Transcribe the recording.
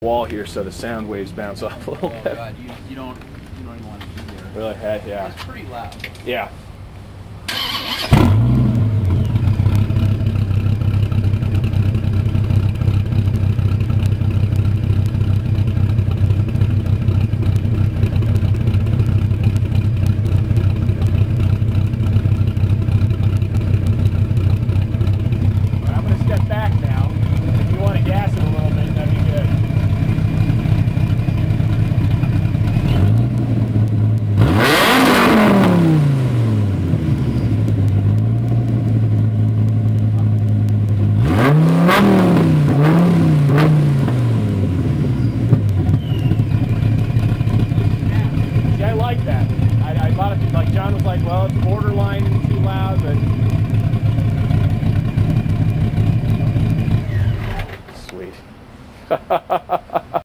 wall here so the sound waves bounce off a little bit. Oh god, you don't even want to be here. Really? Yeah. It's pretty loud. Yeah. John was like, well, it's borderline too loud, but sweet.